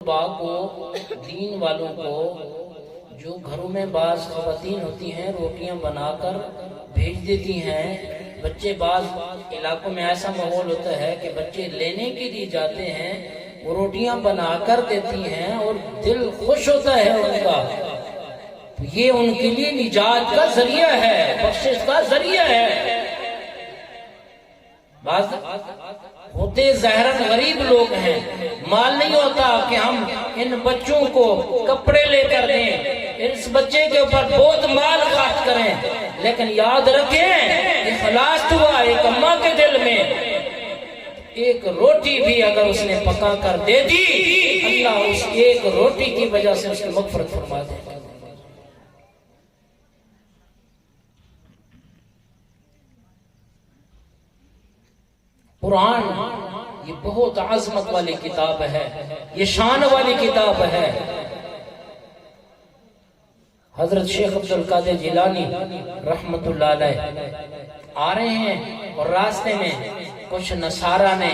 طلباء کو، دین والوں کو، جو گھروں میں بعض خواتین ہوتی ہیں روٹیاں بنا کر بھیج دیتی ہیں، بچے بعض علاقوں میں ایسا ماحول ہوتا ہے کہ بچے لینے کے لیے جاتے ہیں، وہ روٹیاں بنا کر دیتی ہیں اور دل خوش ہوتا ہے ان کا، یہ ان کے لیے نجات کا ذریعہ ہے، بخشش کا ذریعہ ہے۔ بعض ہوتے ظاہراً غریب لوگ ہیں، مال نہیں ہوتا کہ ہم ان بچوں کو کپڑے لے کر دیں، اس بچے کے اوپر بہت مال خرچ کریں، لیکن یاد رکھیں اخلاص ہوا ایک اماں کے دل میں، ایک روٹی بھی اگر اس نے پکا کر دے دی، اللہ اس ایک روٹی کی وجہ سے اس کی مغفرت فرما دے گا۔ قرآن یہ بہت عظمت والی کتاب ہے، یہ شان والی کتاب ہے۔ حضرت شیخ عبدالقادر جیلانی رحمت اللہ علیہ آ رہے ہیں اور راستے میں کچھ نصارہ نے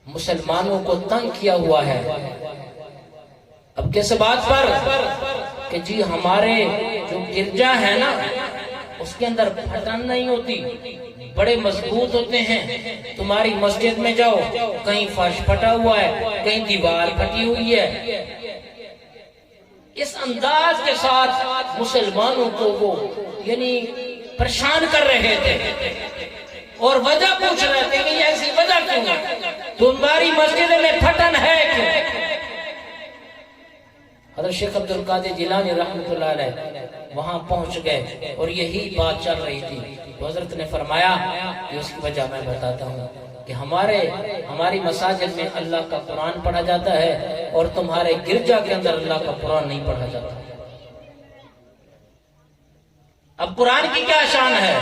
مسلمانوں کو تنگ کیا ہوا ہے۔ اب کس بات پر کہ جی ہمارے جو گرجا ہے نا اس کے اندر پھٹن نہیں ہوتی، بڑے مضبوط ہوتے ہیں، تمہاری مسجد میں جاؤ کہیں فرش پھٹا ہوا ہے، کہیں دیوار پھٹی ہوئی ہے۔ اس انداز کے ساتھ مسلمانوں کو وہ یعنی پریشان کر رہے تھے اور وجہ پوچھ رہے تھے کہ ایسی وجہ کیوں ہے، تمہاری مسجد میں پھٹن ہے کیوں؟ حضرت شیخ عبدالقادر جیلانی رحمۃ اللہ علیہ وہاں پہنچ گئے اور یہی بات چل رہی تھی، تو حضرت نے فرمایا کہ اس کی وجہ میں بتاتا ہوں کہ ہماری مساجد میں اللہ کا قرآن پڑھا جاتا ہے اور تمہارے گرجا کے اندر اللہ کا قرآن نہیں پڑھا جاتا۔ اب قرآن کی کیا شان ہے؟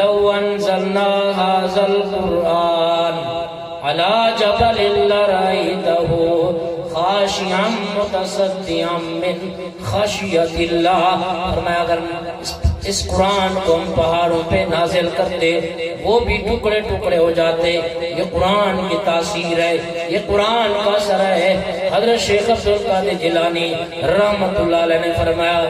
لو انزلنا هذا القرآن على جبل لرأيته خاشعا متصدعا من خشیت اللہ۔ فرمایا اگر اس قرآن کو ہم پہاڑوں پہ نازل کرتے وہ بھی ٹکڑے ٹکڑے ہو جاتے۔ یہ قرآن کی تاثیر ہے، یہ قرآن کا اثر ہے۔ حضرت شیخ عبدالقادر جیلانی رحمت اللہ علیہ نے فرمایا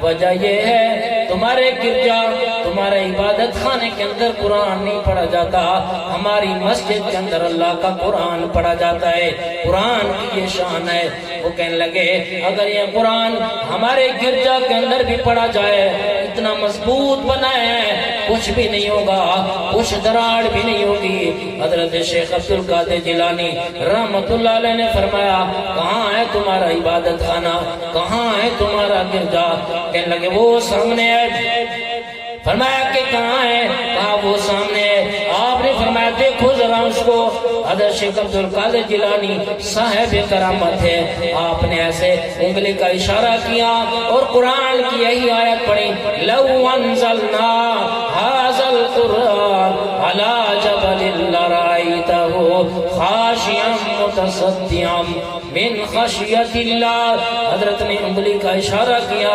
وجہ یہ ہے تمہارے گرجا تمہارے عبادت خانے کے اندر قرآن نہیں پڑھا جاتا، ہماری مسجد کے اندر اللہ کا قرآن پڑھا جاتا ہے، قرآن کی یہ شان ہے۔ وہ کہنے لگے اگر یہ قرآن ہمارے گرجا کے اندر بھی پڑھا جائے اتنا مضبوط بنا ہے کچھ بھی نہیں ہوگا، کچھ دراڑ بھی نہیں ہوگی۔ حضرت شیخ عبدالقادر جیلانی رحمت اللہ علیہ نے فرمایا کہاں ہے تمہارا عبادت خانہ، کہاں ہے تمہارا گرجا؟ کہنے لگے وہ سامنے ہے۔ فرمایا کہ کہاں ہے؟ کہا وہ سامنے ہے۔ آپ نے فرمایا دیکھو ذرا اس کو۔ حضرت شیخ عبدالقادر جیلانی صاحب کرامت ہے، آپ نے ایسے انگلی کا اشارہ کیا اور قرآن کی یہی آیت پڑھی لو انزلنا هذا القرآن على جبل لرأيته خاشعا متصدعا من خشیت اللہ۔ حضرت نے انگلی کا اشارہ کیا،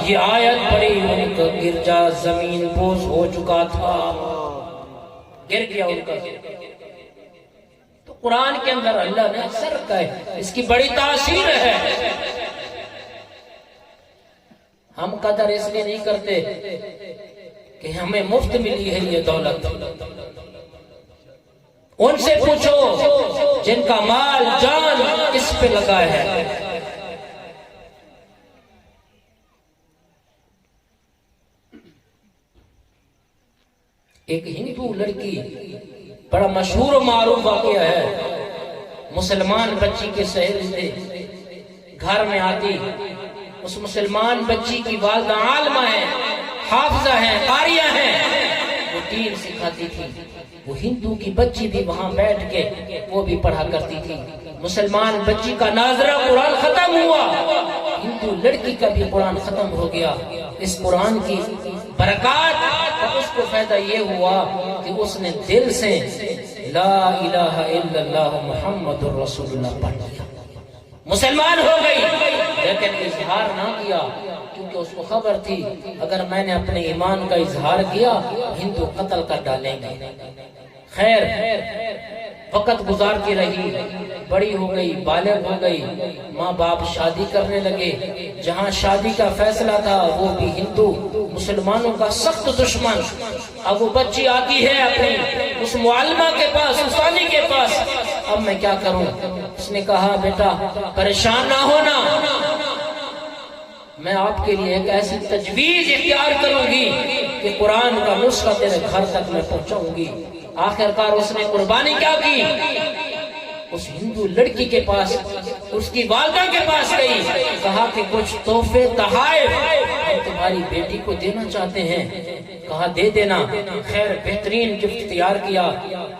یہ آیت پڑھی، ان کا گرجا زمین بوس ہو چکا تھا، گر گیا ان کا۔ تو قرآن کے اندر اللہ نے اثر کا ہے، اس کی بڑی تاثیر ہے۔ ہم قدر اس لیے نہیں کرتے کہ ہمیں مفت ملی ہے یہ دولت، ان سے پوچھو جن کا مال جان اس پہ لگا ہے۔ ایک ہندو لڑکی بڑا مشہور و معروف واقعہ ہے، مسلمان بچی کے سہیل تھے، گھر میں آتی، اس مسلمان بچی کی والدہ عالمہ ہے، حافظہ ہیں، قاریہ ہیں، وہ دین سکھاتی تھی۔ وہ ہندو کی بچی بھی وہاں بیٹھ کے وہ بھی پڑھا کرتی تھی۔ مسلمان بچی کا ناظرہ قرآن ختم ہوا، ہندو لڑکی کا بھی قرآن ختم ہو گیا۔ اس قرآن کی برکات اور اس کو فائدہ یہ ہوا کہ اس نے دل سے لا الہ الا اللہ محمد الرسول اللہ پڑھ لیا، مسلمان ہو گئی، لیکن اظہار نہ کیا کیونکہ اس کو خبر تھی اگر میں نے اپنے ایمان کا اظہار کیا ہندو قتل کر ڈالیں گے۔ خیر وقت گزارتی رہی، بڑی ہو گئی، بالغ ہو گئی، ماں باپ شادی کرنے لگے، جہاں شادی کا فیصلہ تھا وہ بھی ہندو، مسلمانوں کا سخت دشمن۔ اب وہ بچی آتی ہے اپنی اس معلمہ کے پاس، استانی کے پاس، اب میں کیا کروں؟ اس نے کہا بیٹا پریشان نہ ہونا، میں آپ کے لیے ایک ایسی تجویز اختیار کروں گی کہ قرآن کا نسخہ تیرے گھر تک میں پہنچاؤں گی۔ آخرکار اس نے قربانی کیا کی؟ اس ہندو لڑکی کے پاس، اس کی والدہ کے پاس گئی، کہا کہ کچھ تحفے تحائف ہم تمہاری بیٹی کو دینا چاہتے ہیں۔ کہا دے دینا۔ خیر بہترین گفٹ تیار کیا،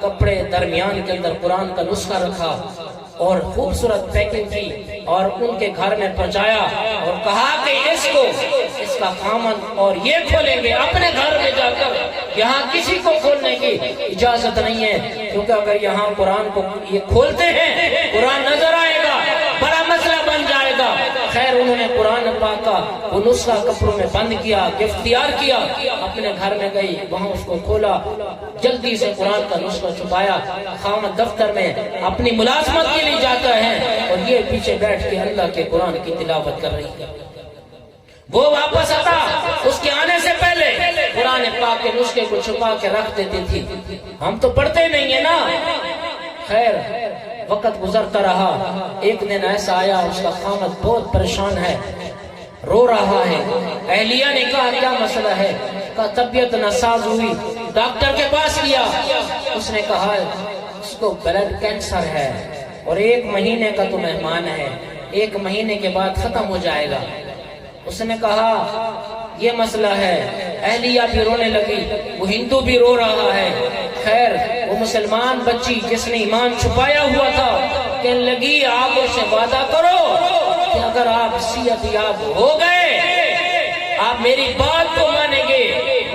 کپڑے درمیان کے اندر قرآن کا نسخہ رکھا اور خوبصورت پیکنگ کی اور ان کے گھر میں پہنچایا اور کہا کہ اس کو، اس کا خامن اور یہ کھولیں گے اپنے گھر میں جا کر، یہاں کسی کو کھولنے کی اجازت نہیں ہے، کیونکہ اگر یہاں قرآن کو یہ کھولتے ہیں قرآن نظر آئے گا، بڑا مسئلہ بن جائے گا۔ خیر انہوں نے قرآن پاک کا وہ نسخہ کپڑوں میں بند کیا، گفٹ تیار کیا، اپنے گھر میں گئی، وہاں اس کو کھولا، جلدی سے قرآن کا نسخہ چھپایا، خامد دفتر میں اپنی ملازمت کے لیے جاتا ہے اور یہ پیچھے بیٹھ کے اللہ کے قرآن کی تلاوت کر رہی ہے۔ وہ واپس آتا، اس کے آنے سے پہلے قرآن پاک کے نسخے کو چھپا کے رکھ دیتی تھی، ہم تو پڑھتے نہیں ہیں نا۔ خیر وقت گزرتا رہا، ایک دن ایسا آیا اس کا خامد بہت پریشان ہے، رو رہا ہے۔ اہلیہ نے کہا کیا مسئلہ ہے؟ کہا طبیعت ناساز ہوئی، ڈاکٹر کے پاس گیا، اس نے کہا اس کو بلڈ کینسر ہے اور 1 مہینے کا تو مہمان ہے، 1 مہینے کے بعد ختم ہو جائے گا۔ اس نے کہا یہ مسئلہ ہے۔ اہلیہ بھی رونے لگی، وہ ہندو بھی رو رہا ہے۔ خیر وہ مسلمان بچی جس نے ایمان چھپایا ہوا تھا کہنے لگی آپ اسے وعدہ کرو کہ اگر آپ صحت یاب ہو گئے آپ میری بات کو مانیں گے،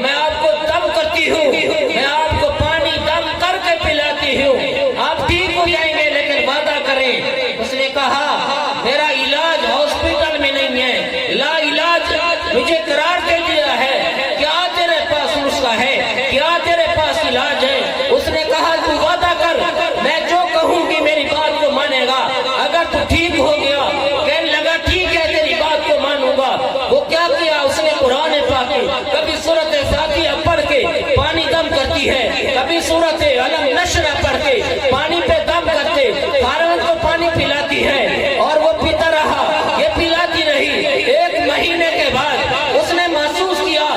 میں آپ کو دم کرتی ہوں، میں آپ کو پانی دم کر کے پلاتی ہوں، آپ ٹھیک ہو جائیں گے، لیکن وعدہ کریں۔ اس نے کہا میرا علاج ہاسپٹل میں نہیں ہے، لا علاج مجھے قرار دے دیا ہے، کیا تیرے پاس نسخہ ہے، کیا تیرے پاس علاج ہے؟ اس نے کہا تو وعدہ کر، میں جو کہوں گی میری بات کو مانے گا، اگر تو ٹھیک ہو گیا۔ کہنے لگا ٹھیک ہے تیری بات کو مانوں گا۔ وہ کیا کیا؟ اس نے قرآن پاک کبھی سورۃ فاتحہ پڑھ کے پانی دم کرتی ہے، کبھی سورۃ علم نشرہ پڑھ کے پانی پہ دم کرتے، کارون کو پانی پلاتی ہے اور وہ پیتا رہا، یہ پلاتی رہی۔ 1 مہینے کے بعد اس نے محسوس کیا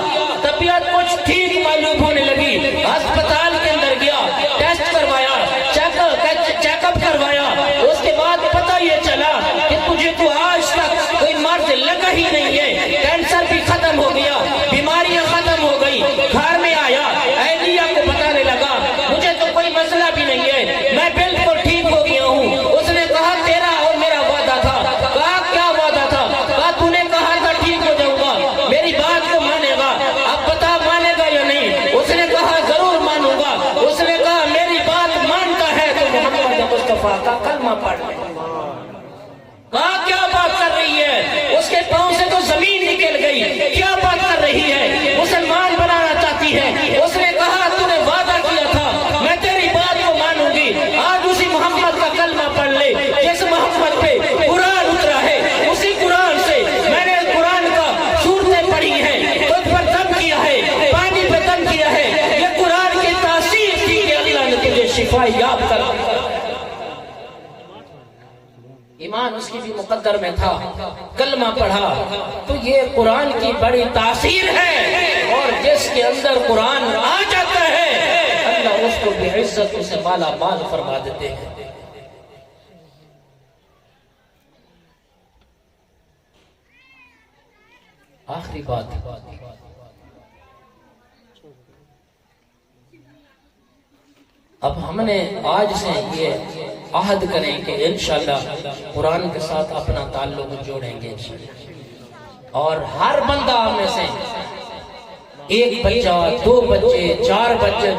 طبیعت کچھ ٹھیک معلوم ہونے لگی، ہسپتال کے اندر گیا، ٹیسٹ کروایا، چیک اپ کروایا، اس کے بعد پتہ یہ چلا کہ تجھے تو آج تک کوئی مرض لگا ہی نہیں ہے، کینسر بھی ختم ہو گیا، بیماریاں ختم ہو گئی۔ گھر میں آیا، اہلیہ کو بتانے لگا مجھے تو کوئی مسئلہ بھی نہیں ہے، میں بالکل ٹھیک ہو گیا ہوں۔ اس نے کہا تیرا اور میرا وعدہ تھا۔ کہا کیا وعدہ تھا؟ کہا تو نے کہا تھا ٹھیک ہو جاؤں گا، میری بات کو مانے گا، اب بتا مانے گا یا نہیں؟ اس نے کہا ضرور مانوں گا۔ اس نے کہا میری بات مانتا ہے تو محمد مصطفیٰ کا کلمہ پڑھ لے۔ کہا کیا بات کر رہی ہے؟ اس کے پاؤں سے تو زمین نکل گئی، کیا بات کر رہی ہے؟ مسلمان بنانا چاہتی ہے۔ اس نے کہا تو نے وعدہ کیا تھا میں تیری بات کو مانوں گی، آج اسی محمد کا کلمہ پڑھ لے جس محمد پہ قرآن اترا ہے، اسی قرآن سے میں نے قرآن کا سورتیں پڑھی ہیں، تجھ پر دم کیا ہے، پانی پہ دم کیا ہے، یہ قرآن کی تاثیر تھی کہ اللہ نے تجھے شفا یاب کر دیا۔ ایمان اس کی بھی مقدر میں تھا، کلمہ پڑھا تو یہ قرآن کی بڑی تاثیر ہے، اور جس کے اندر قرآن آ جاتا ہے اللہ اس کو بھی عزت سے مالا مال فرما دیتے ہیں۔ آخری بات، اب ہم نے آج سے یہ عہد کریں کہ انشاءاللہ قرآن کے ساتھ اپنا تعلق جوڑیں گے، اور ہر بندہ میں سے 1 بچہ، 2 بچے، 4 بچے